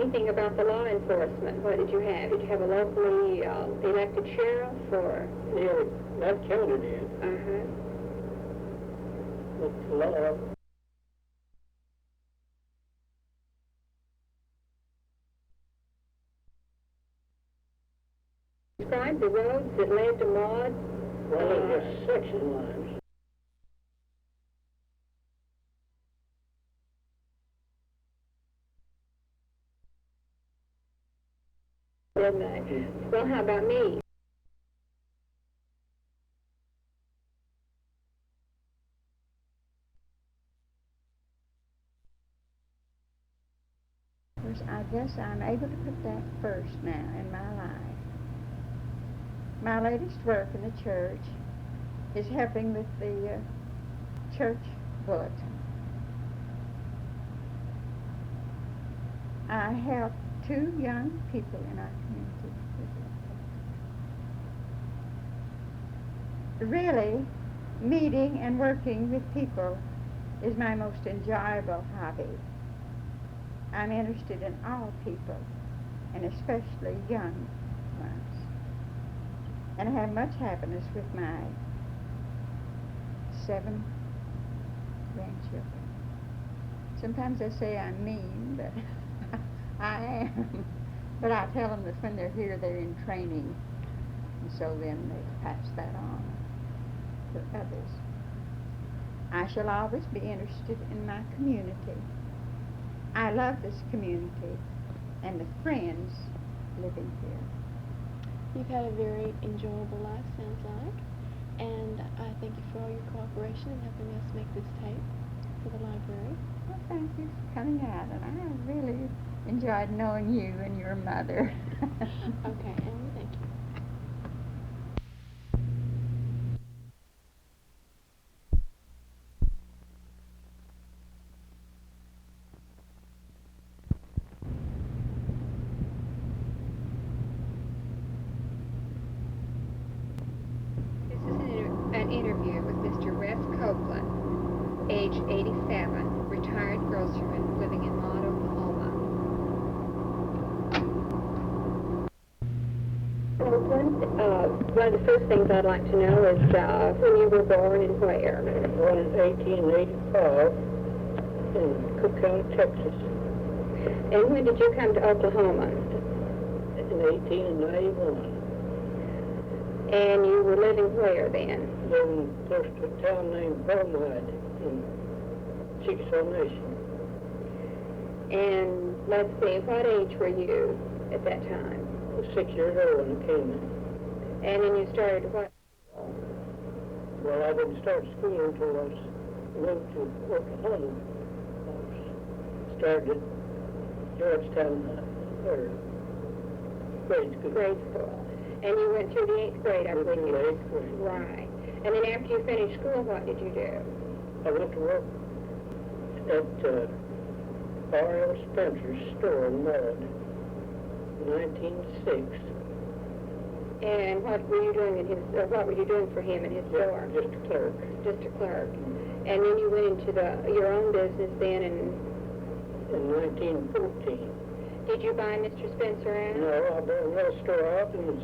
anything about the law enforcement? What did you have? Did you have a locally elected sheriff or? Yeah, that county did. Uh-huh. But the law, Describe the roads that led to Maud. well, there's just section lines. Didn't they? Well, how about me? I guess I'm able to put that first now in my life. My latest work in the church is helping with the church bulletin. I help 2 young people in our community with that. Really, meeting and working with people is my most enjoyable hobby. I'm interested in all people, and especially young ones. And I have much happiness with my 7 grandchildren. Sometimes they say I'm mean, but I am. But I tell them that when they're here, they're in training, and so then they pass that on to others. I shall always be interested in my community. I love this community and the friends living here. You've had a very enjoyable life, sounds like, and I thank you for all your cooperation in helping us make this tape for the library. Well, thank you for coming out, and I really enjoyed knowing you and your mother. Okay, Emily, thank you. An interview with Mr. Wes Copeland, age 87, retired grocerman living in Maud, Oklahoma. Copeland, one of the first things I'd like to know is when you were born and where. Born in 1885 in Cook County, Texas. And when did you come to Oklahoma? In 1891. And you were living where then? Living close to a town named Bromide in Chickasaw Nation. And let's see, what age were you at that time? I was 6 years old when I came in. And then you started what? Well, I didn't start school until I was moved to Oklahoma. I started at Georgetown, grade school. Grade school. And you went through the 8th grade, I Went believe. through the 8th grade. Right. And then after you finished school, what did you do? I went to work at R.L. Spencer's store in Maud in 1906. And what were you doing in his? What were you doing for him in his store? Just a clerk. Just a clerk. And then you went into your own business then, and In 1914. did you buy Mr. Spencer out? No, I bought another store out, and it's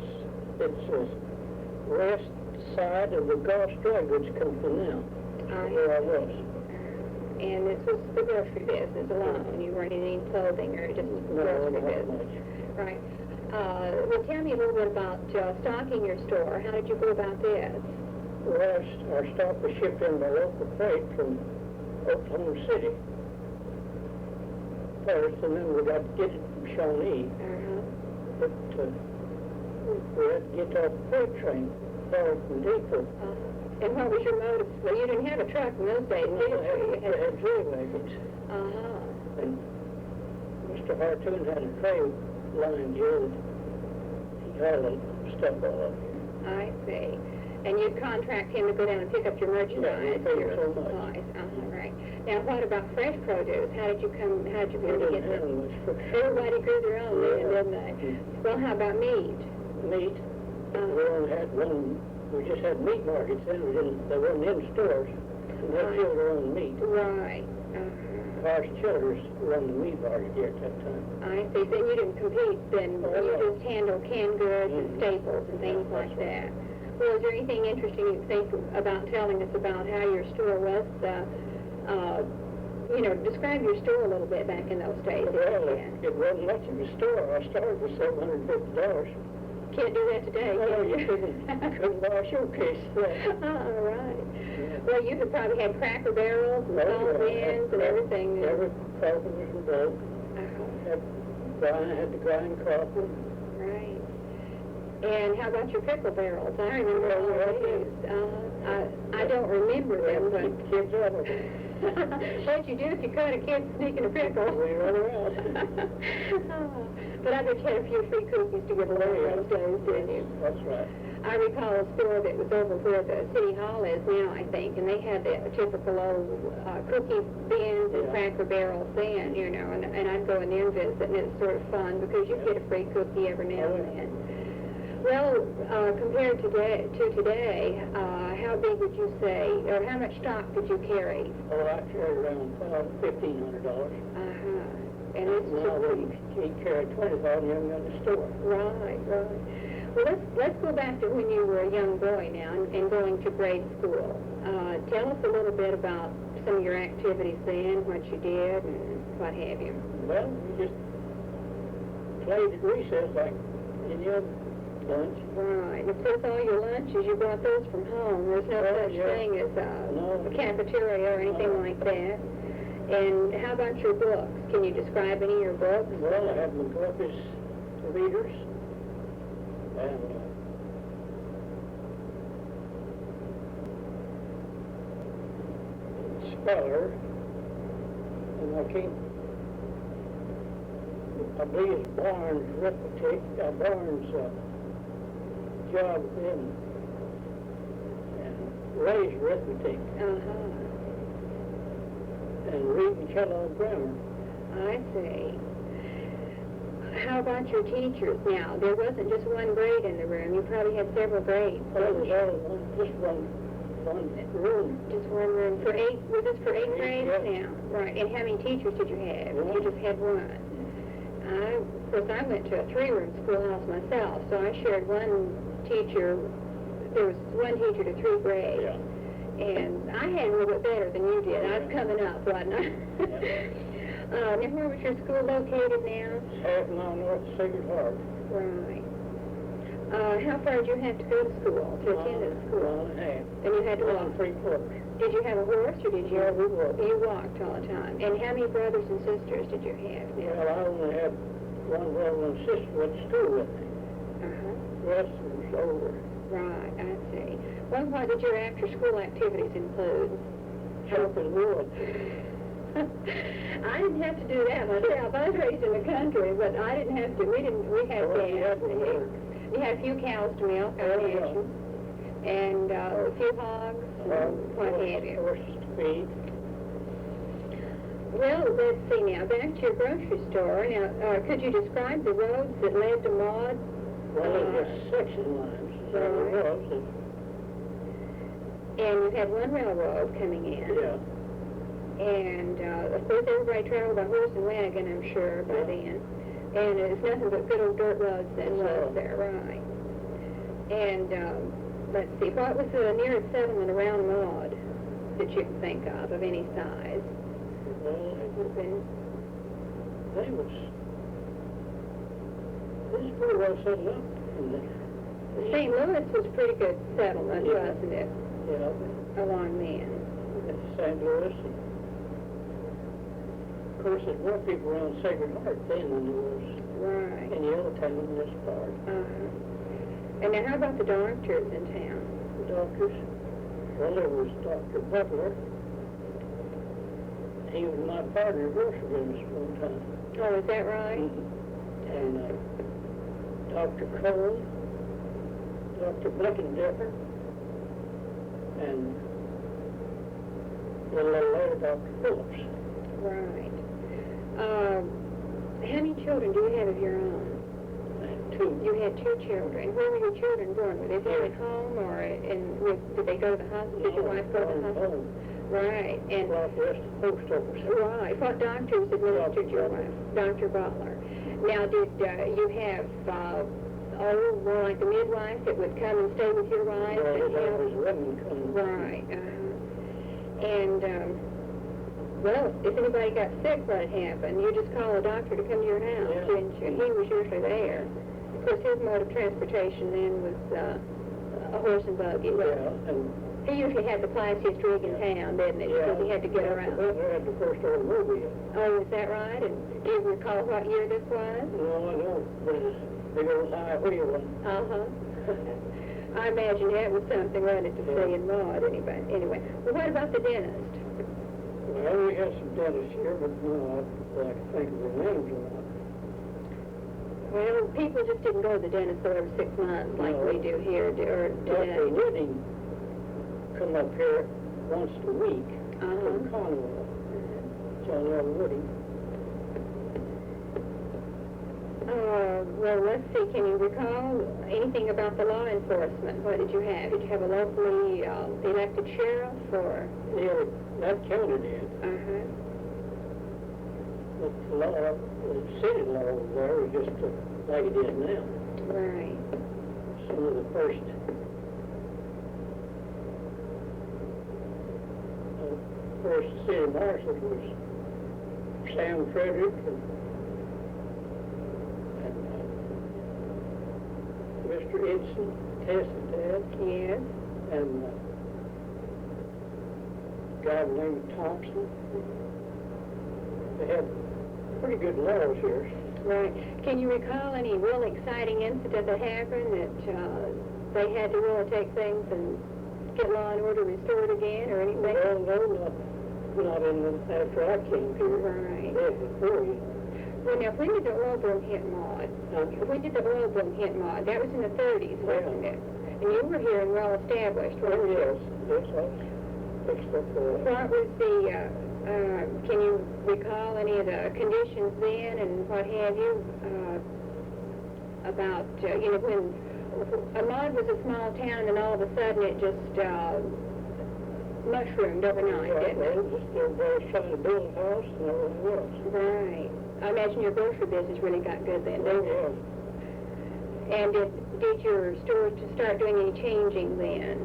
west side of the Gulf Drug Goods Company now, where I was. And this was the grocery business alone. You weren't in any clothing or just No, grocery not business. much. Right. Well, tell me a little bit about stocking your store. How did you go about this? Well, our stock was shipped in by local freight from Oklahoma City first, and then we got to get it from Shawnee. But we had to get off the freight train, far from depot. And what was your motive? Well, you didn't have a truck in those days, did you? We had dray wagons. Uh-huh. And Mr. Hartoon had a tray line here that he hauled stuff all up here. I see. And you'd contract him to go down and pick up your merchandise, Yeah, your so much. supplies. Right. Now, what about fresh produce? How did you come to get this? Everybody grew their own then, didn't they? Well, how about meat? Meat. We only had one. We just had meat markets then. They weren't in stores. And they filled their own meat. Right. Cars Childers run the meat market here at that time. I see. So you didn't compete then, Oh, you no. just handled canned goods and staples and things Yeah, like that's that. Well, is there anything interesting you think about telling us about how your store was, describe your store a little bit back in those days, if Well, you can. it wasn't much of a store. I started with $750. Can't do that today, Well, can you you? couldn't buy a showcase for that. All right. Well, you had probably had Cracker Barrels and salt bins and everything. Every carpenter and boat. Had to grind coffee. Right. And how about your pickle barrels? I remember all Well, these. I don't remember them, but... Keep kids out of it. What'd you do if you caught a kid sneaking a pickle? We run around. But I bet you had a few free cookies to give away those days, didn't you? That's right. I recall a store that was over where the city hall is now, I think, and they had the typical old cookie bins and Yeah. Cracker Barrels then, and I'd go in there and visit, and it's sort of fun because you get a free cookie every now and then. Well, compared to today, how big would you say, or how much stock did you carry? Oh, I carried around $1,500. And it's Now, he carried $20,000 in the store. Right. Well, let's go back to when you were a young boy now and going to grade school. Tell us a little bit about some of your activities then, what you did, and what have you. Well, we just played at recess like any other lunch. Right. And of course, all your lunches, you brought those from home. There's no such thing as a cafeteria or anything like that. And how about your books? Can you describe any of your books? Well, I had McGuffey's Readers. And Speller, and I believe it's Barnes Arithmetic, Barnes Job then, and Ray's Arithmetic, and reading Kellogg Grammar. I see. How about your teachers now? There wasn't just one grade in the room. You probably had several grades. Well, it was just one room. Just one room for eight. Was this for eighth grade? Yes. Now, right. And how many teachers did you have? One. You just had one. Of course, I went to a three-room schoolhouse myself, so I shared one teacher. There was one teacher to three grades. Yeah. And I had a little bit better than you did. I was coming up, wasn't I? Now, where was your school located now? Half a mile north of Sacred Heart. Right. How far did you have to go to school, to attend the school? 1 1/2. And you had to walk? 3/4. Did you have a horse, or did you? Yeah, we walked. You walked all the time. And how many brothers and sisters did you have now? Well, I only had one brother and sister went to school with me. The rest was over. Right, I see. Well, what did your after-school activities include? Chopping wood. I didn't have to do that myself. I was raised in the country, but I didn't have to. We had Well, you cows had to to work. milk. You had a few cows to milk, I Oh, yeah. imagine. And a few hogs, and what have you. Horses to feed. Well, let's see now. Back to your grocery store. Now, could you describe the roads that led to Maud? Well, it was section lines. So it was. And you had one railroad coming in. Yeah. And, of course, everybody traveled by horse and wagon, I'm sure, by then. And it's nothing but good old dirt roads then, was there, right? And, let's see, what was the nearest settlement around Maud that you can think of any size? Well, It would have been... they was pretty well settled up. St. Louis was a pretty good settlement, Yeah. wasn't it, Yeah. along then? St. Louis. And of course, there's more people around Sacred Heart then than there was Right. any other town in this part. And now how about the doctors in town? The doctors, well, there was Dr. Butler. He was my partner in grocery business one time. Oh, is that right? And Dr. Cole, Dr. Blickendeffer, and a little later, Dr. Phillips. Right. How many children do you have of your own? And two. You had two children. Where were your children born? Were they born at home, or did they go to the hospital? Did your wife go to the hospital? Right, and like the rest of the post office. right. What doctors administered your wife? Dr. Butler. Now, did you have more like the midwife that would come and stay with your wife? Well, and there help? was women coming. Right. And well, if anybody got sick, what happened? You just call a doctor to come to your house, Yeah. didn't you? And he was usually there. Of course, his mode of transportation then was a horse and buggy. Yeah, and He usually had the classiest rig in town, didn't he? Because he had to get around. The Butler had the first automobile. Oh, is that right? And do you recall what year this was? No, I don't, but it's a big old high wheel one. Uh-huh. I imagine that was something running to see in Maud anyway. Well, what about the dentist? Well, we had some dentists here, but no, I can think of their names or not. Well, people just didn't go to the dentist every 6 months like No. we do here or today. Dr. Whitting come up here once a week Uh-huh. from Conway. John L. Whitting. Well, let's see. Can you recall anything about the law enforcement? What did you have? Did you have a locally elected sheriff or? Yeah, that county did. Uh-huh. But the law, the city law over there was just like it is now. Right. Some of the first city marshals was Sam Frederick and Mr. Edson, Tessitad, Yes. and a guy named Thompson. They had pretty good laws here. Right. Can you recall any real exciting incident that happened that they had to really take things and get law and order restored again or anything? Well, no, not in after I came here. Right. Yeah, before you. Well, now, when did the oil boom hit Maud? When did the oil boom hit Maud? That was in the 30s, wasn't it? And you were here and well established, Oh, weren't you? yes, yes, I fixed up for that. What was the, can you recall any of the conditions then and what have you, about, when Maud was a small town and all of a sudden it just mushroomed overnight, Yeah, didn't it? well, just everybody was trying to build a house and everything else. Right. I imagine your grocery business really got good then, Oh, didn't it? yeah. And did your store to start doing any changing then?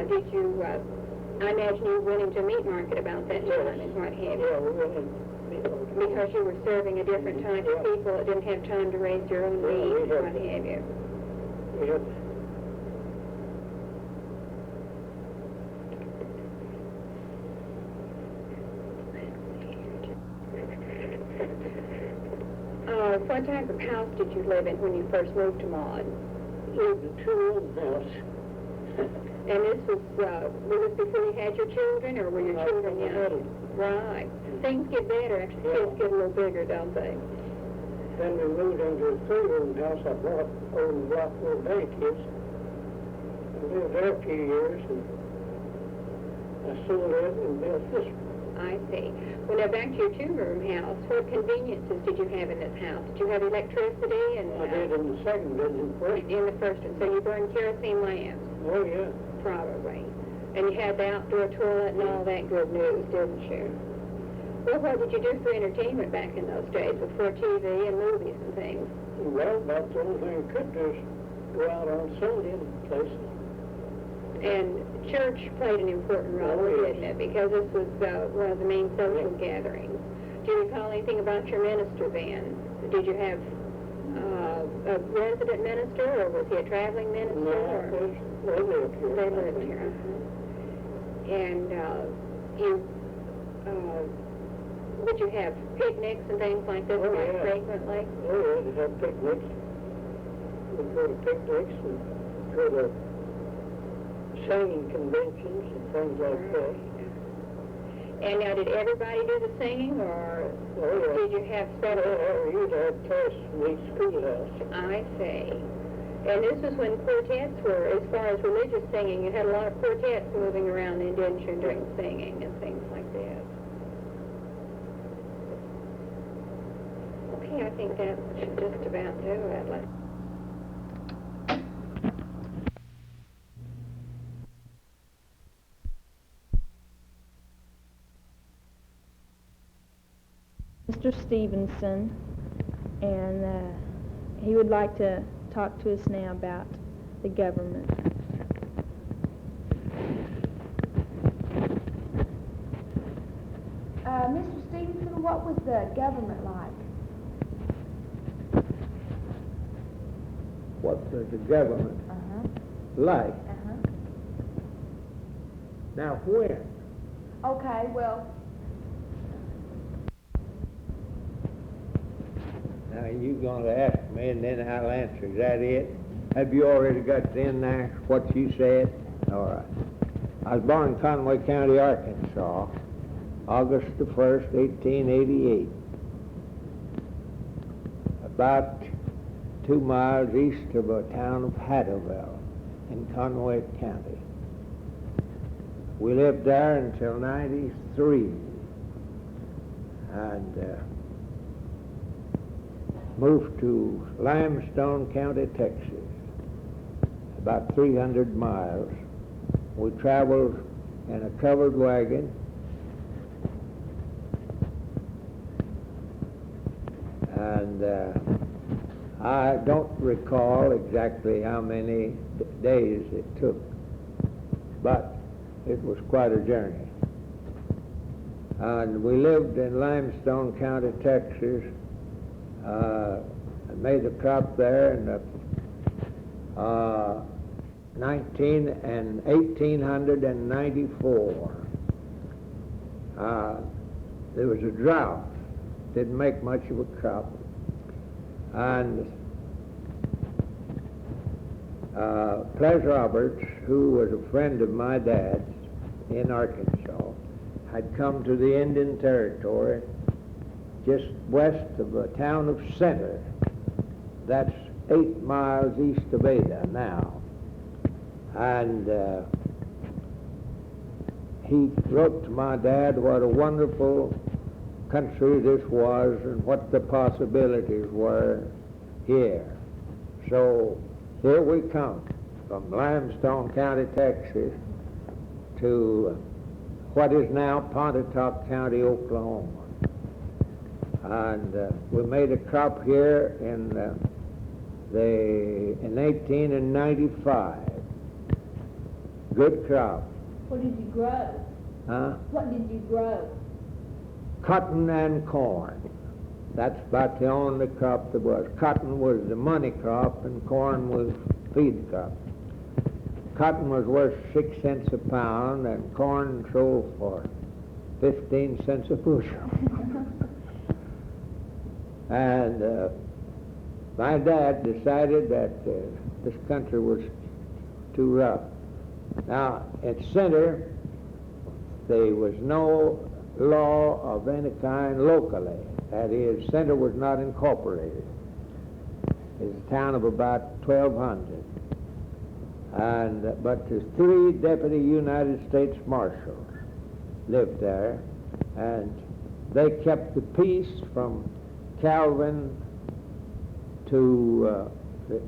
Did you, I imagine you went into a meat market about that Yes. time and what have you? Yeah, we went and Because you were serving a different type of Yeah. people that didn't have time to raise their own Yeah, meat we and had what that. have you. we had What type of house did you live in when you first moved to Maud? lived in a two-room house. And this was this before you had your children, or were your children I had young? them. Right. Things get better after the Yeah. kids get a little bigger, don't they? Then we moved into a three-room house I bought over in the block where the bank is. I lived there a few years, and I sold it and built this one. I see. Well, now back to your two-room house. What conveniences did you have in this house? Did you have electricity and? I did in the second building first. In the first one. So you burned kerosene lamps, Oh, yeah. probably. And you had the outdoor toilet and all that good news, didn't you? Well, what did you do for entertainment back in those days before TV and movies and things? Well, about the only thing I could do is go out on Sunday and places. And church played an important role, Oh, yes. didn't it? Because this was one of the main social gatherings. Do you recall anything about your minister then? Did you have a resident minister, or was he a traveling minister? No, or? they lived here. They I lived think. here. And you, would you have picnics and things like this Oh, quite yeah. frequently? Oh, yeah, they had picnics. We'd go to picnics and go to singing conventions and things like that. And now, did everybody do the singing, or Oh, yeah. did you have special? Well, you'd have tests in each schoolhouse. I see. And this was when quartets were, as far as religious singing, you had a lot of quartets moving around then, didn't you, during singing and things like that. Okay, I think that should just about do it. Let's Mr. Stevenson, and he would like to talk to us now about the government. Mr. Stevenson, what was the government like? What was the government like? Now when? Okay, well, Now you're going to ask me and then I'll answer. Is that it? Have you already got in there what you said? All right. I was born in Conway County, Arkansas, August the 1st, 1888. About 2 miles east of a town of Hattowville in Conway County. We lived there until 93 and moved to Limestone County, Texas, about 300 miles. We traveled in a covered wagon and I don't recall exactly how many days it took, but it was quite a journey. And we lived in Limestone County, Texas. I made a crop there in the 1894. There was a drought, didn't make much of a crop, and Ples Roberts, who was a friend of my dad's in Arkansas, had come to the Indian Territory just west of the town of Center. That's 8 miles east of Ada now. And he wrote to my dad what a wonderful country this was and what the possibilities were here. So here we come from Limestone County, Texas to what is now Pontotoc County, Oklahoma. And we made a crop here in 1895. Good crop. What did you grow? Huh? What did you grow? Cotton and corn. That's about the only crop there was. Cotton was the money crop and corn was feed crop. Cotton was worth 6 cents a pound and corn sold for 15 cents a bushel. And my dad decided that this country was too rough. Now, at Center, there was no law of any kind locally. That is, Center was not incorporated. It's a town of about 1,200. But the 3 deputy United States Marshals lived there, and they kept the peace from Calvin to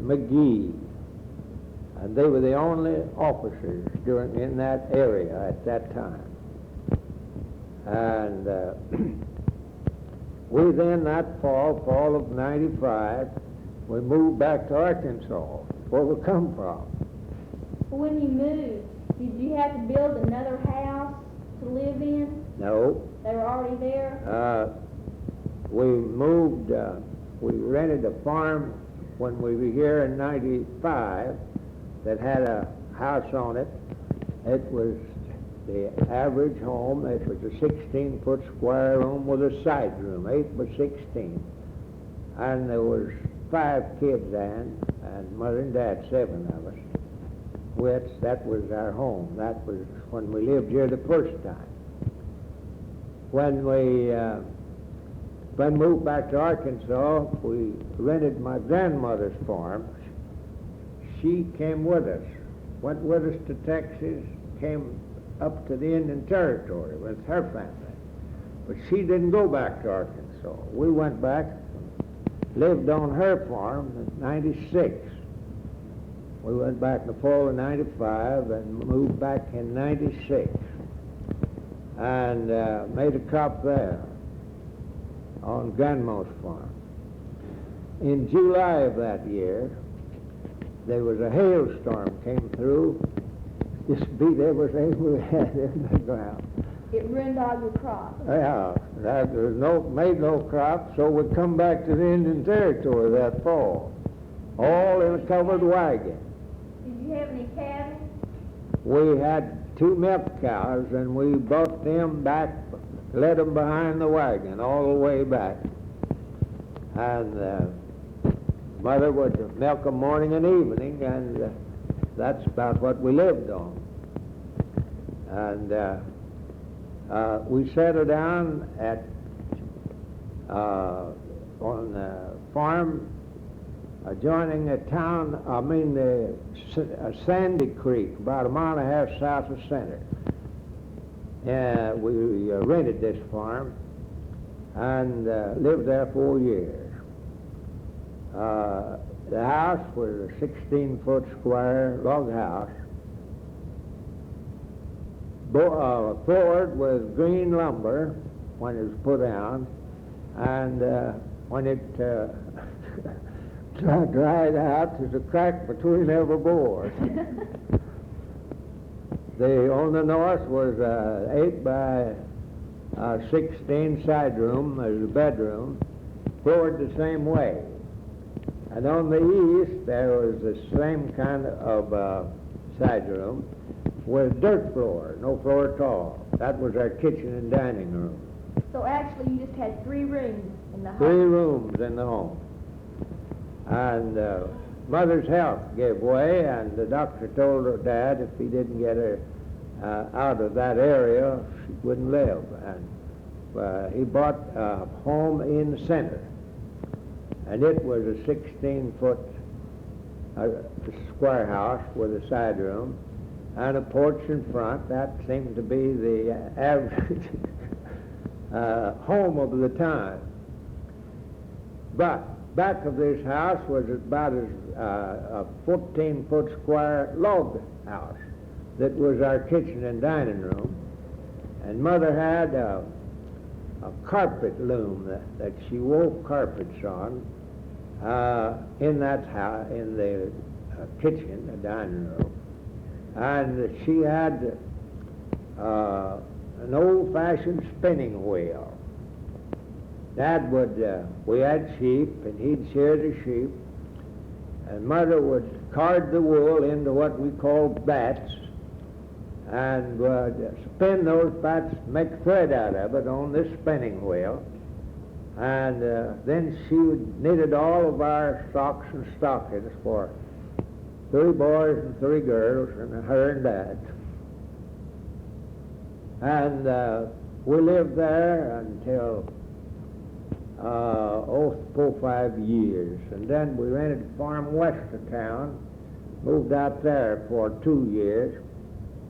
McGee, and they were the only officers in that area at that time. And we then, that fall of 95, we moved back to Arkansas, where we come from. When you moved, did you have to build another house to live in? No. They were already there? We moved, we rented a farm when we were here in 95 that had a house on it. It was the average home. It was a 16-foot square room with a side room, 8 by 16. And there was 5 kids then, and Mother and Dad, 7 of us. That was our home. That was when we lived here the first time. When we moved back to Arkansas, we rented my grandmother's farm. She came with us, went with us to Texas, came up to the Indian Territory with her family. But she didn't go back to Arkansas. We went back, lived on her farm in 96. We went back in the fall of 95 and moved back in 96 and made a crop there. on Gunmo's farm. In July of that year, there was a hailstorm came through, just beat everything we had in the ground. It ruined all your crops. Yeah, that was made no crop, so we come back to the Indian Territory that fall, all in a covered wagon. Did you have any cattle? We had 2 milk cows, and we brought them back, led them behind the wagon all the way back. And mother would milk them morning and evening, and that's about what we lived on. And we settled down at on the farm adjoining a town, Sandy Creek, about a mile and a half south of Center. We rented this farm and lived there 4 years. The house was a 16-foot square log house, floored with green lumber when it was put down, and when it dried out, there's a crack between every board. On the north was 8 by 16 side room as a bedroom, floored the same way. And on the east, there was the same kind of side room with dirt floor, no floor at all. That was our kitchen and dining room. So actually you just had 3 rooms in the home. 3 rooms in the home. And mother's health gave way, and the doctor told her dad if he didn't get her out of that area, she wouldn't live. And he bought a home in the center, and it was a 16-foot square house with a side room and a porch in front. That seemed to be the average home of the time. But back of this house was about a 14-foot square log house that was our kitchen and dining room. And mother had a carpet loom that she wove carpets on in that house, in the kitchen, the dining room. And she had an old-fashioned spinning wheel. Dad we had sheep, and he'd shear the sheep, and mother would card the wool into what we called bats, and would spin those bats, make thread out of it on this spinning wheel, and then she knitted all of our socks and stockings for 3 boys and 3 girls, and her and Dad. And we lived there until 4 or 5 years, and then we rented a farm west of town, moved out there for 2 years,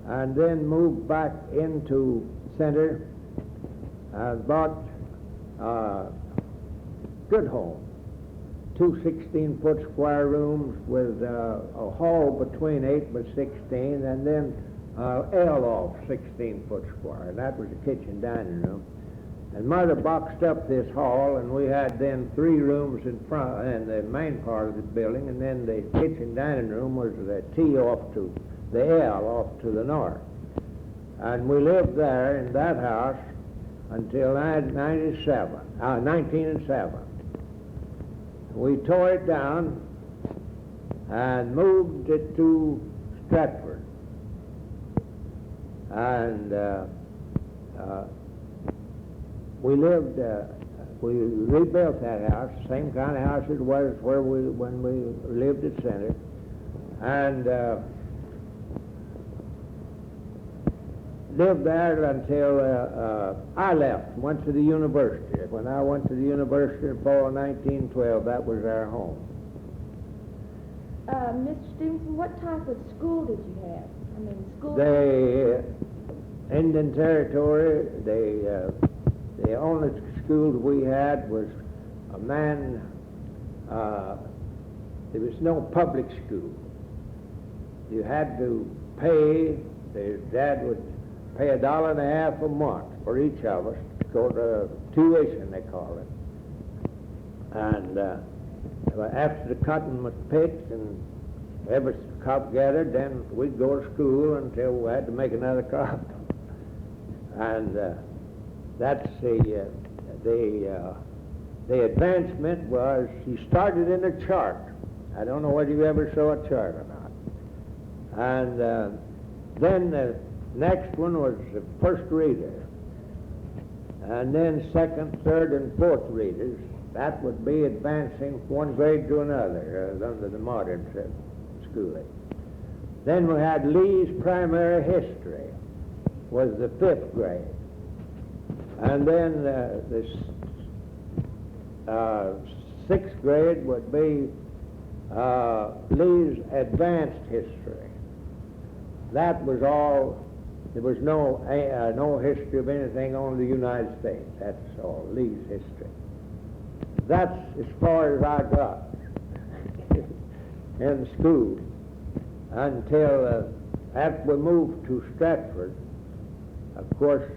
and then moved back into Center and bought a good home. 2 16-foot square rooms with a hall between 8 by 16, and then L off 16-foot square. That was the kitchen dining room. And mother boxed up this hall, and we had then 3 rooms in front in the main part of the building, and then the kitchen dining room was the T off to the L off to the north. And we lived there in that house until 1907. We tore it down and moved it to Stratford. And we rebuilt that house, same kind of house it was when we lived at Center. And lived there until I left, went to the university. When I went to the university in fall of 1912, that was our home. Mr. Stevenson, what type of school did you have? I mean, school... The Indian Territory, the only schools we had was a man, there was no public school. You had to pay, Dad would pay $1.50 a month for each of us to go to tuition, they call it. And after the cotton was picked and every crop gathered, then we'd go to school until we had to make another crop. And that's the advancement was, he started in a chart. I don't know whether you ever saw a chart or not. And then the next one was the first reader. And then second, third, and fourth readers. That would be advancing one grade to another under the modern schooling. Then we had Lee's primary history, was the fifth grade. And then the sixth grade would be Lee's advanced history. That was all. There was no history of anything on the United States. That's all, Lee's history. That's as far as I got in school until after we moved to Stratford. Of course,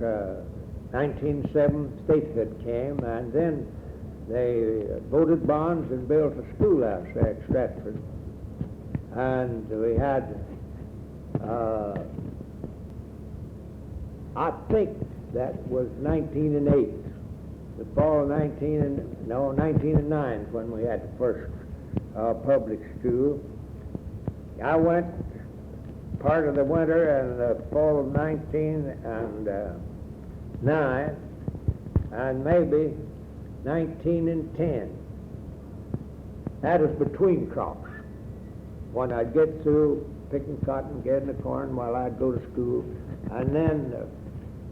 1907 statehood came, and then they voted bonds and built a schoolhouse there at Stratford. And we had, I think that was 1908, the fall of 1909 when we had the first public school. I went part of the winter and the fall of 1909 and maybe 1910. That was between crops. When I'd get through picking cotton, getting the corn while I'd go to school, and then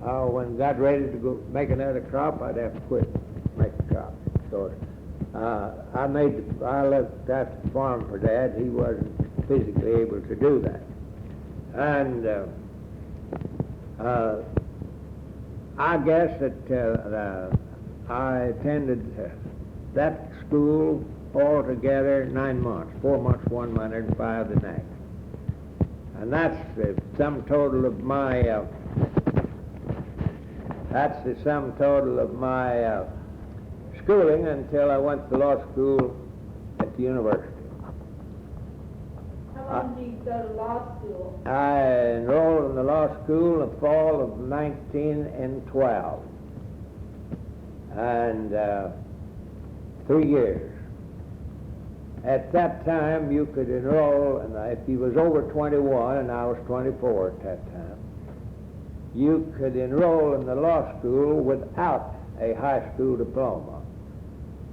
when got ready to go make another crop, I'd have to quit making crops. So I left that farm for Dad. He wasn't physically able to do that. And I guess that I attended that school altogether 9 months, 4 months one winter and 5 the next. And that's the sum total of my schooling until I went to law school at the university. How long did you go to law school? I enrolled in the law school in the fall of 1912, and 3 years. At that time, you could enroll, and if you was over 21, and I was 24 at that time, you could enroll in the law school without a high school diploma,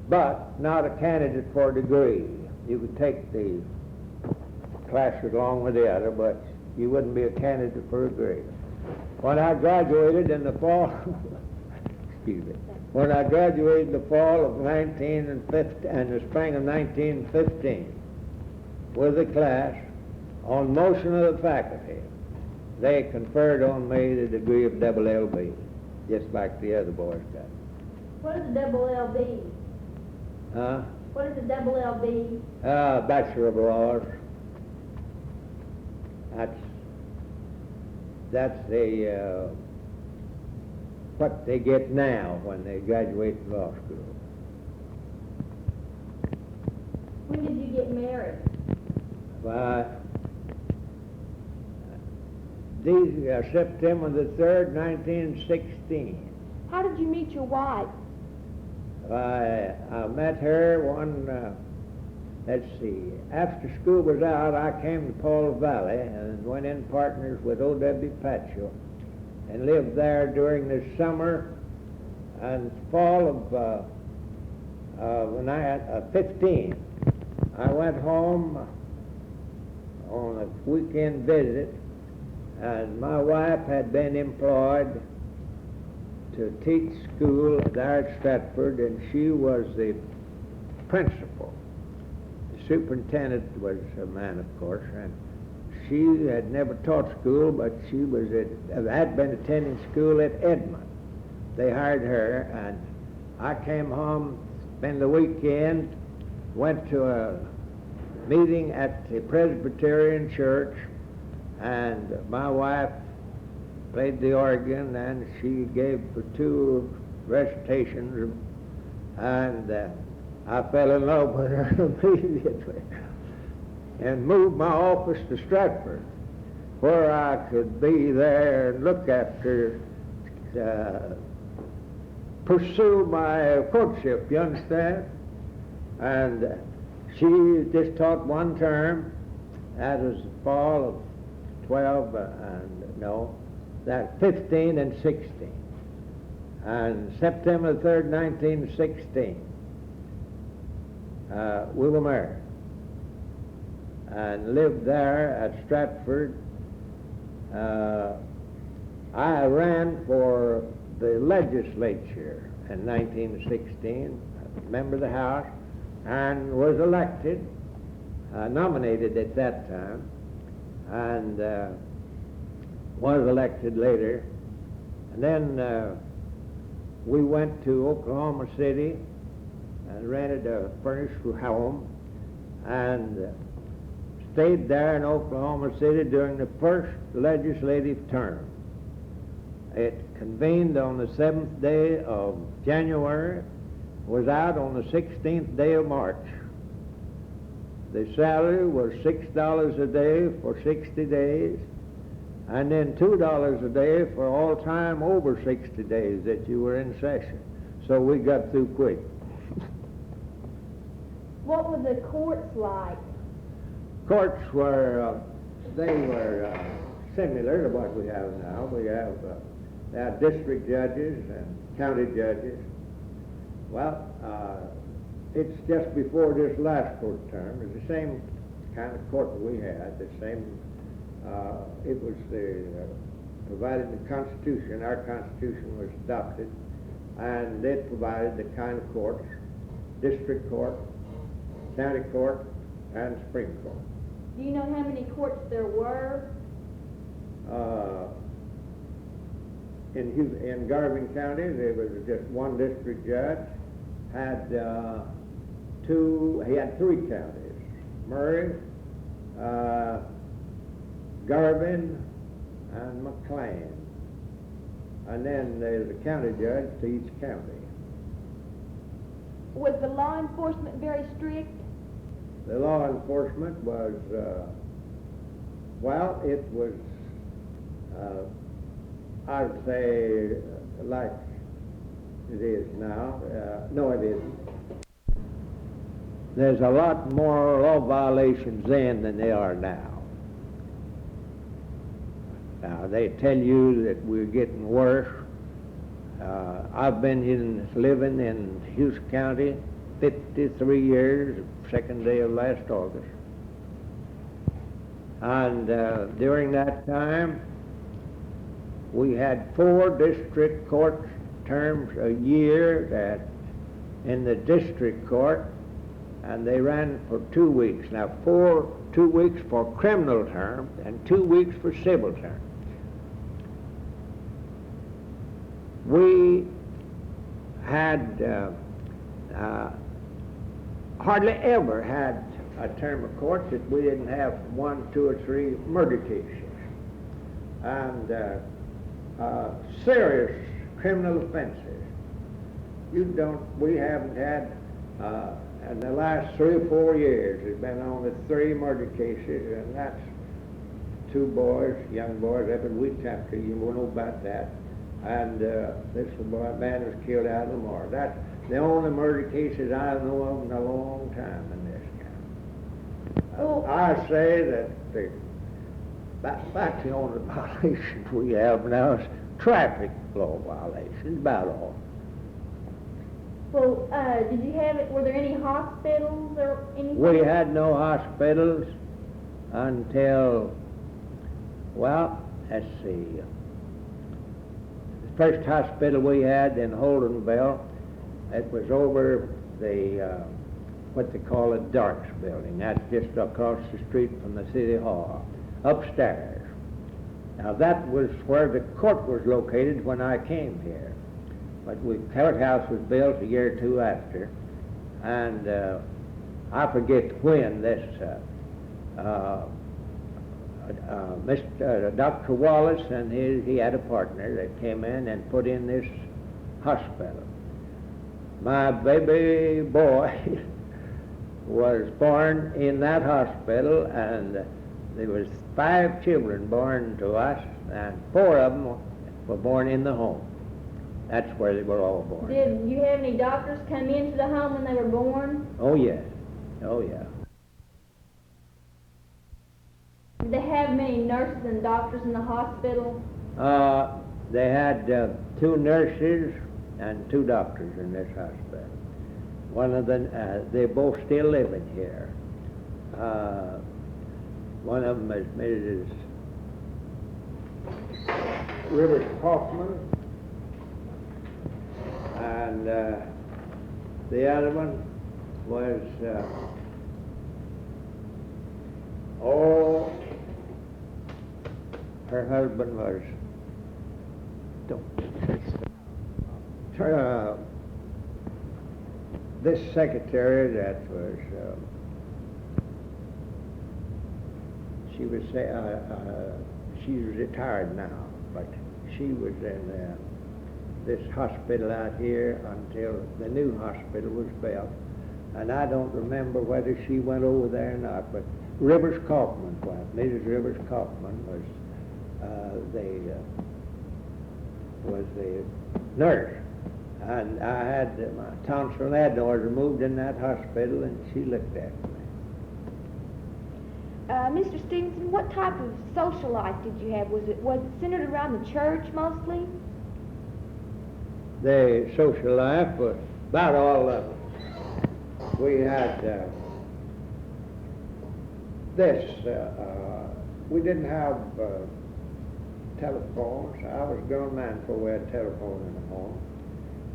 but not a candidate for a degree. You could take the classes along with the other, but you wouldn't be a candidate for a degree. When I graduated in the fall, when I graduated in the fall of 1915 and the spring of 1915 with a class, on motion of the faculty, they conferred on me the degree of double LB, just like the other boys got. What is a double LB? Huh? What is a double LB? Bachelor of Laws. That's the what they get now when they graduate from law school. When did you get married? September the 3rd, 1916. How did you meet your wife? I met her after school was out, I came to Paul Valley and went in partners with O.W. Patchell and lived there during the summer and fall of 15. I went home on a weekend visit, and my wife had been employed to teach school there at Stratford, and she was the principal. The superintendent was a man, of course, and she had never taught school, but she had been attending school at Edmond. They hired her, and I came home, spent the weekend, went to a meeting at the Presbyterian Church, and my wife played the organ, and she gave 2 recitations, and I fell in love with her immediately and moved my office to Stratford, where I could be there and look after, pursue my courtship, you understand? And she just taught one term. That was the fall of 15 and 16. And September 3rd, 1916, we were married and lived there at Stratford. I ran for the Legislature in 1916, a member of the House, and was elected, nominated at that time, and was elected later. And then we went to Oklahoma City and rented a furnished home and stayed there in Oklahoma City during the first legislative term. It convened on the 7th day of January, was out on the 16th day of March. The salary was $6 a day for 60 days, and then $2 a day for all time over 60 days that you were in session. So we got through quick. What were the courts like? Courts were, similar to what we have now. We have district judges and county judges. Well, it's just before this last court term. It's the same kind of court that we had, the same, it was provided the Constitution. Our Constitution was adopted, and it provided the kind of courts: district court, county court, and Supreme Court. Do you know how many courts there were? In Garvin County, there was just one district judge. He had three counties: Murray, Garvin, and McLean. And then there's a county judge to each county. Was the law enforcement very strict? The law enforcement was, it was, I would say, like it is now. No, it isn't. There's a lot more law violations then than there are now. Now, they tell you that we're getting worse. I've been living in Hughes County 53 years, second day of last August. And during that time, we had 4 district court terms a year in the district court, and they ran for 2 weeks. Now, 2 weeks for criminal terms and 2 weeks for civil terms. We had hardly ever had a term of court that we didn't have 1, 2, or 3 murder cases and serious criminal offenses. We haven't had in the last 3 or 4 years, there's been only 3 murder cases, and that's 2 boys, young boys, up in Wheat Country. You know about that. And this man was killed out in the Lamar. That's the only murder cases I know of in a long time in this county. I say that that's the only violations we have now is traffic law violations, about all. Well, did you have it? Were there any hospitals or anything? We had no hospitals until, let's see. The first hospital we had in Holdenville, it was over the, what they call a Darks building. That's just across the street from the City Hall, upstairs. Now that was where the court was located when I came here. But the courthouse was built a year or 2 after, and I forget when this Dr. Wallace and he had a partner that came in and put in this hospital. my baby boy was born in that hospital, and there was 5 children born to us, and 4 of them were born in the home. That's where they were all born. Did you have any doctors come into the home when they were born? Oh, yes. Oh, yeah. Did they have many nurses and doctors in the hospital? They had 2 nurses and 2 doctors in this hospital. One of them, they're both still living here. One of them is Mrs. Rivers Kaufman, and the other one was, her husband was, this secretary that was, she's retired now, but she was in this hospital out here until the new hospital was built. And I don't remember whether she went over there or not, but Rivers Kaufman went. Mrs. Rivers Kaufman was the nurse. And I had my tonsil adenoids removed in that hospital, and she looked after me. Mr. Stevenson, what type of social life did you have? Was it centered around the church mostly? The social life was about all of it. We had we didn't have telephones. I was a grown man before we had a telephone in the home,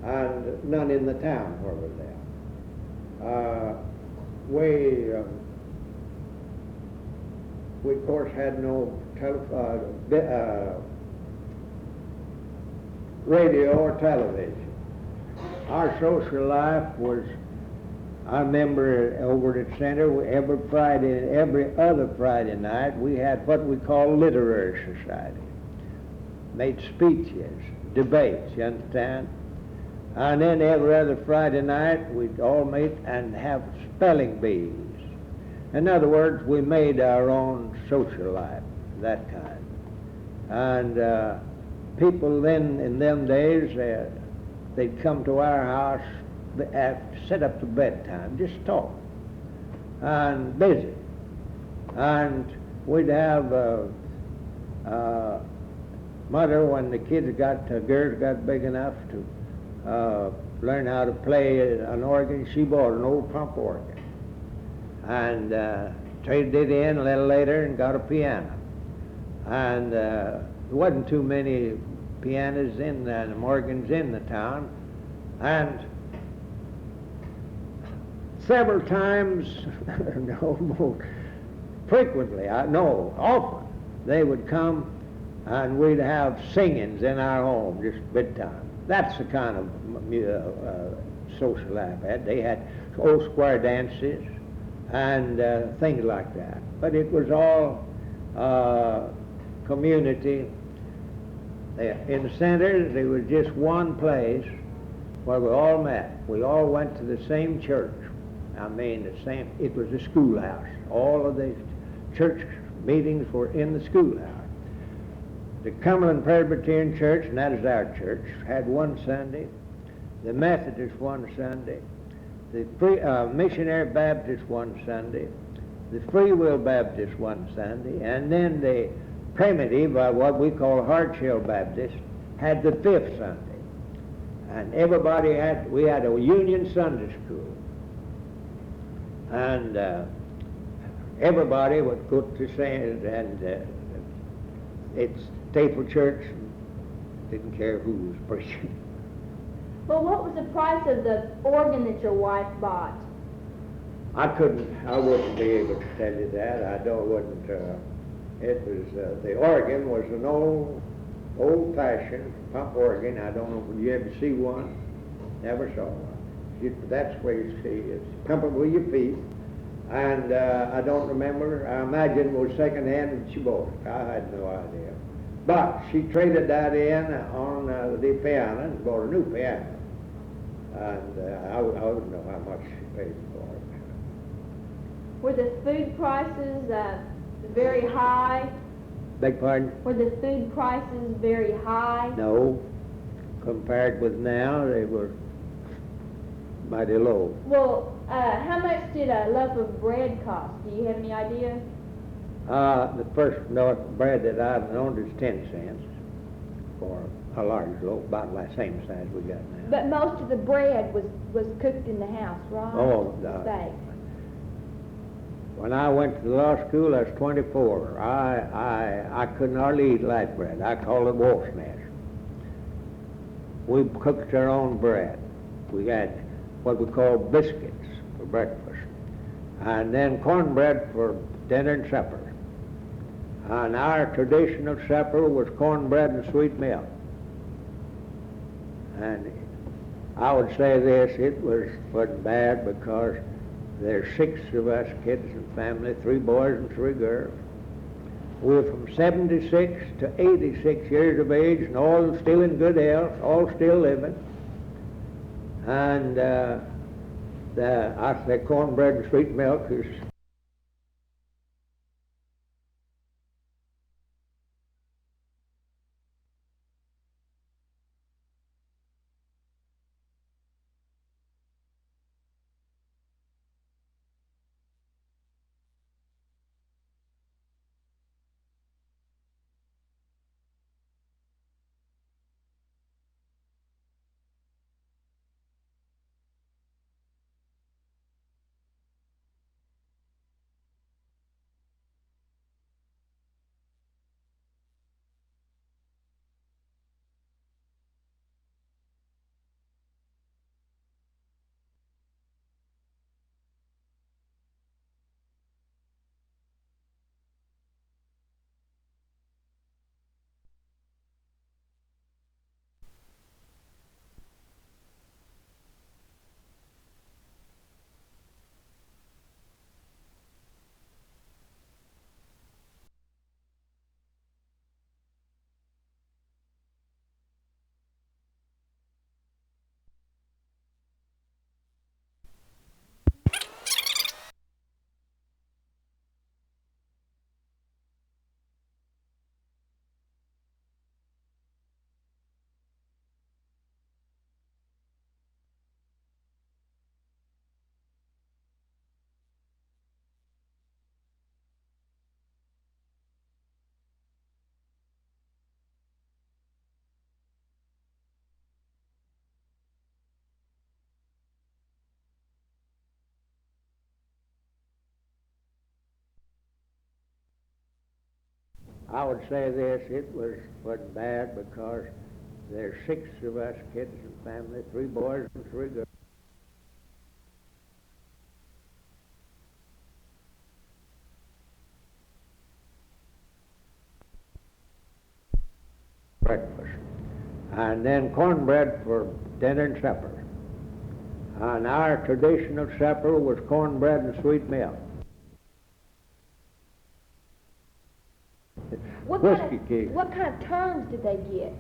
and none in the town where we lived. We of course had no radio or television. Our social life was, I remember over at the center, every other Friday night, we had what we call literary society. Made speeches, debates, you understand? And then every other Friday night, we'd all meet and have spelling bees. In other words, we made our own social life, that kind. And people then, in them days, they'd come to our house, sit up to bedtime, just talk, and busy. And we'd have mother, when the girls got big enough to learn how to play an organ, she bought an old pump organ and traded it in a little later and got a piano. And there wasn't too many pianos and organs in the town, and several times, often, they would come and we'd have singings in our home, just bedtime. That's the kind of social life I had. They had old square dances and things like that. But it was all community. In the center, there was just one place where we all met. We all went to the same church. It was a schoolhouse. All of the church meetings were in the schoolhouse. The Cumberland Presbyterian Church, and that is our church, had one Sunday. The Methodist one Sunday. The Missionary Baptist one Sunday. The Free Will Baptist one Sunday. And then the primitive, what we call Hardshell Baptist, had the 5th Sunday. And we had a Union Sunday School. And everybody would go to sing, and it's Staple Church, didn't care who was preaching. Well, what was the price of the organ that your wife bought? I wouldn't be able to tell you that. The organ was an old-fashioned pump organ. I don't know, did you ever see one? Never saw one. That's where you see it's pumping with your feet. And I don't remember. I imagine it was second-hand and she bought it. I had no idea. But she traded that in on the piano and bought a new piano. and I wouldn't know how much she paid for it. Were the food prices very high? Beg pardon? Were the food prices very high? No. Compared with now, they were mighty low. Well, how much did a loaf of bread cost? Do you have any idea? The first loaf of bread that I've known is 10 cents for a large loaf, about the same size we got now. But most of the bread was cooked in the house, right? Oh, Say. When I went to law school, I was 24. I couldn't hardly eat light bread. I called it wolf's nest. We cooked our own bread. We had what we call biscuits for breakfast, and then cornbread for dinner and supper. And our traditional supper was cornbread and sweet milk. And I would say this, it wasn't bad because there's 6 of us kids and family, 3 boys and 3 girls. We were from 76 to 86 years of age and all still in good health, all still living. And I say cornbread and sweet milk is I would say this, it wasn't bad because there's 6 of us kids and family, 3 boys and 3 girls. Breakfast. And then cornbread for dinner and supper. And our traditional supper was cornbread and sweet milk. What kind of terms did they get?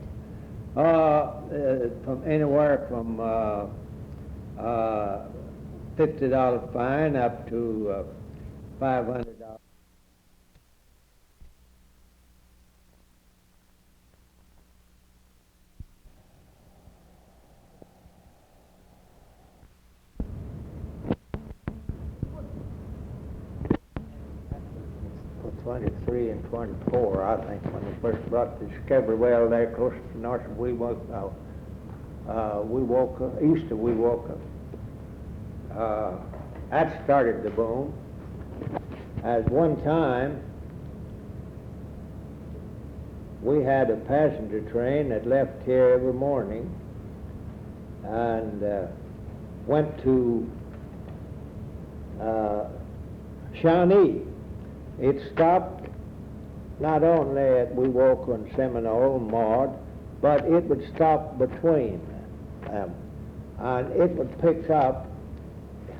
From anywhere from $50 fine up to $500. For 23 and 24, I think, when they first brought the Discovery Well there close to north of Wewoka, east of Wewoka. That started the boom. At one time, we had a passenger train that left here every morning and went to Shawnee. It stopped not only at Wewoka and Seminole and Maud, but it would stop between them. And it would pick up,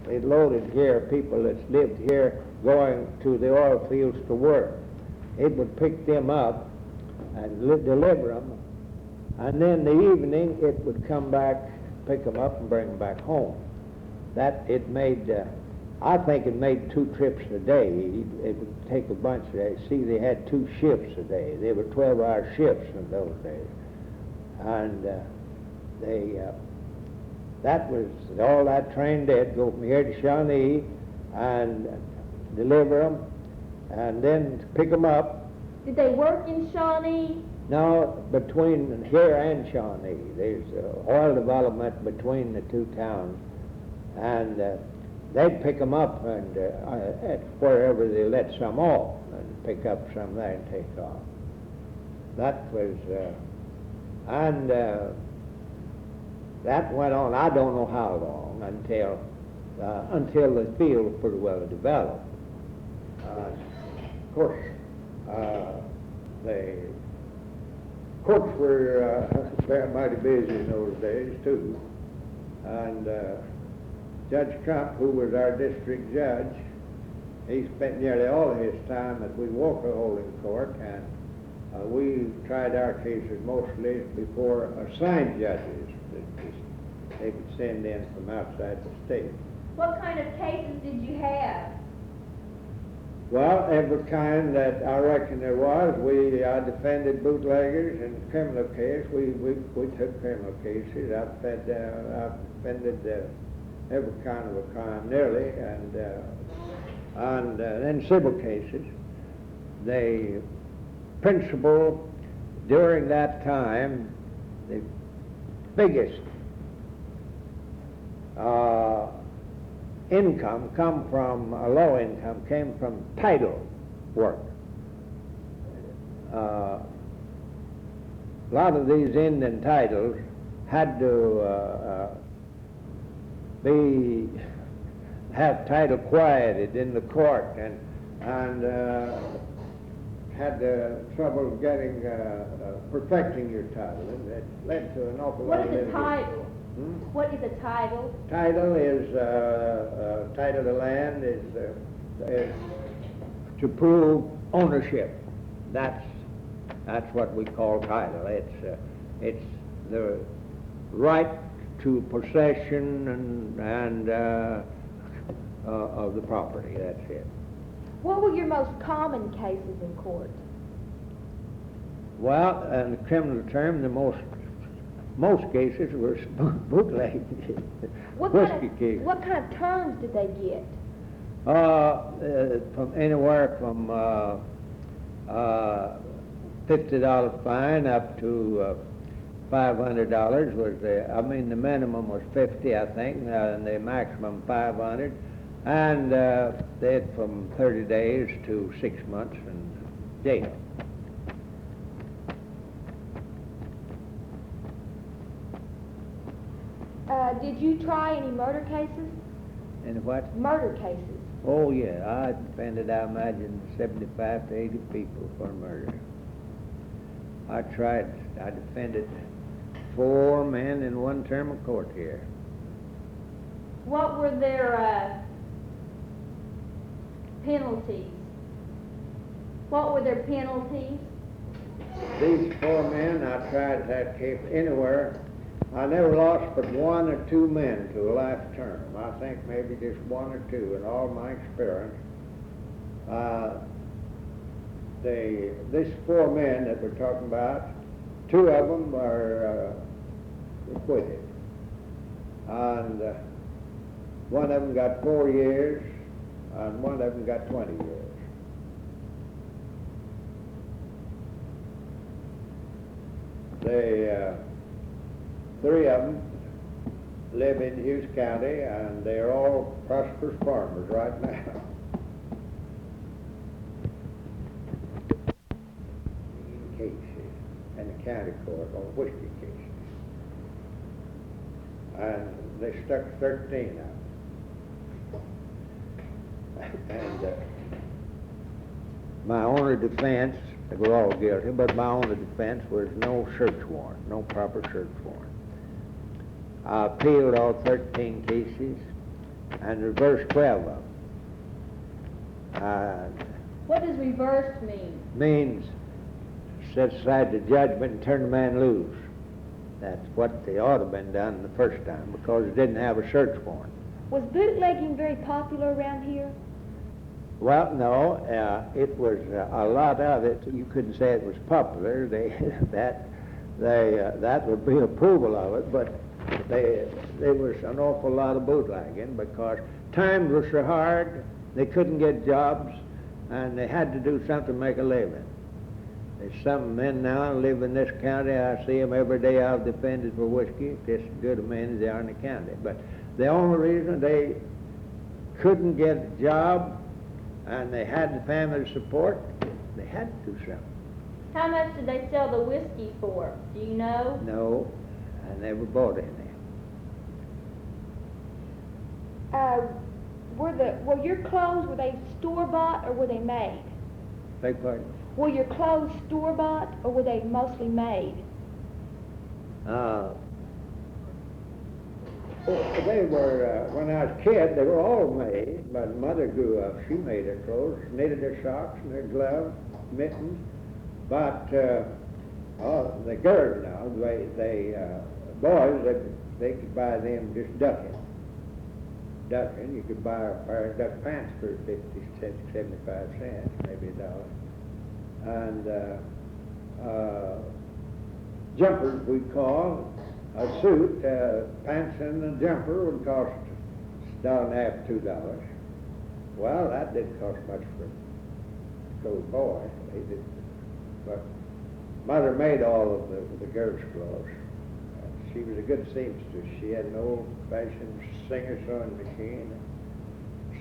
it loaded here, people that lived here going to the oil fields to work. It would pick them up and deliver them, and then in the evening it would come back pick them up and bring them back home. That it made, I think it made 2 trips a day. It would take a bunch of days. See, they had 2 shifts a day. They were 12-hour shifts in those days. And that was all that train did, go from here to Shawnee and deliver them, and then pick them up. Did they work in Shawnee? No, between here and Shawnee, there's oil development between the 2 towns, and they'd pick them up and at wherever they let some off, and pick up some there and take off. That was, and that went on, I don't know how long, until the field was pretty well developed. Of course, the courts were very mighty busy in those days too, and Judge Trump, who was our district judge, he spent nearly all of his time at Walker Holding Court, and we tried our cases mostly before assigned judges that they could send in from outside the state. What kind of cases did you have? Well, every kind that I reckon there was. I defended bootleggers in criminal case. We took criminal cases. I defended every kind of a crime nearly, and then civil cases. The principal during that time, the biggest income come from a low income came from title work. A lot of these Indian titles had to have title quieted in the court, and had trouble getting perfecting your title, and it led to an awful lot of What is a litigation. title? What is a title? Title is title of the land is to prove ownership. That's what we call title. It's the right to possession and of the property. That's it. What were your most common cases in court? Well, in the criminal term, the most cases were bootleg whiskey cases. What kind of terms did they get? From anywhere from $50 fine up to $500 was the minimum was $50, I think, and the maximum $500, and they had from 30 days to 6 months in jail. Did you try any murder cases? And what? Murder cases. Oh yeah, I defended, I imagine, 75 to 80 people for murder. I defended 4 men in one term of court here. What were their penalties? What were their penalties? These 4 men, I tried that case anywhere. I never lost but 1 or 2 men to a life term. I think maybe just 1 or 2 in all my experience. These 4 men that we're talking about, 2 of them are acquitted. And one of them got 4 years, and one of them got 20 years. They 3 of them live in Hughes County, and they're all prosperous farmers right now. Cases in the county court on whiskey cases, and they stuck 13 up. And my only defense, they were all guilty, but my only defense was no search warrant, no proper search warrant. I appealed all 13 cases and reversed 12 of them. What does reversed mean? Means set aside the judgment and turn the man loose. That's what they ought to have been done the first time, because it didn't have a search warrant. Was bootlegging very popular around here? Well, no, it was a lot of it. You couldn't say it was popular. That would be approval of it, but there was an awful lot of bootlegging because times were so hard. They couldn't get jobs, and they had to do something to make a living. There's some men now live in this county. I see them every day out defended for whiskey, just as good a men as they are in the county. But the only reason they couldn't get a job and they had the family support, they had to do something. How much did they sell the whiskey for? Do you know? No, I never bought any. Were your clothes, were they store-bought or were they made? Beg pardon? Were your clothes store-bought or were they mostly made? They were, when I was a kid, they were all made. My mother grew up. She made her clothes, knitted their socks and their gloves, mittens. But the girls now, boys, they could buy them just ducking. You could buy a pair of duck pants for 50 cents, 75 cents, maybe $1. And jumpers we call a suit, pants and a jumper would cost $1.50, $2. Well, that didn't cost much for those boys. They didn't. But Mother made all of the girls' clothes. She was a good seamstress. She had an old-fashioned Singer sewing machine.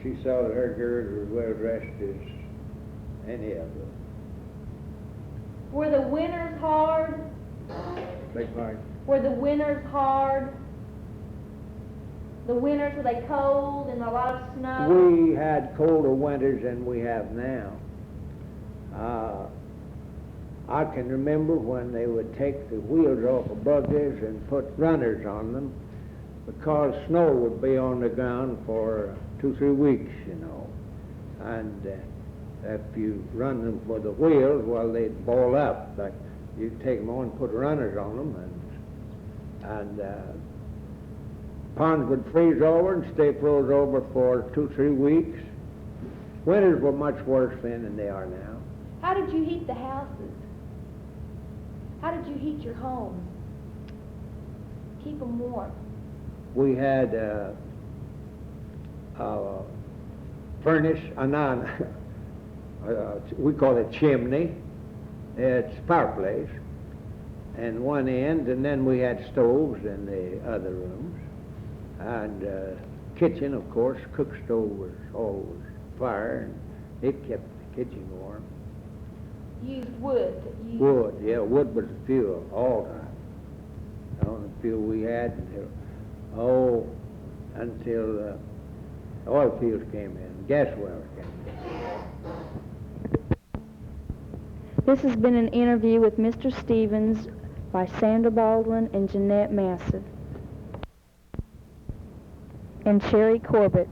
She saw that her girls were well dressed as any of them. Were the winters hard? Beg pardon? Were the winters hard? The winters, were they cold and a lot of snow? We had colder winters than we have now. I can remember when they would take the wheels off of buggies and put runners on them because snow would be on the ground for 2-3 weeks, you know. And if you run them with the wheels, well, they'd ball up. Like you'd take them on and put runners on them, and ponds would freeze over and stay froze over for 2-3 weeks. Winters were much worse then than they are now. How did you heat the houses? How did you heat your homes? Keep them warm. We had a furnace, we call it chimney. It's fireplace, and one end, and then we had stoves in the other rooms, and kitchen, of course. Cook stove was always fire, and it kept the kitchen warm. Used wood. Wood, yeah, wood was the fuel all the time. The only fuel we had until oil fields came in, gas wells came in. This has been an interview with Mr. Stevens by Sandra Baldwin and Jeanette Massive and Sherry Corbett.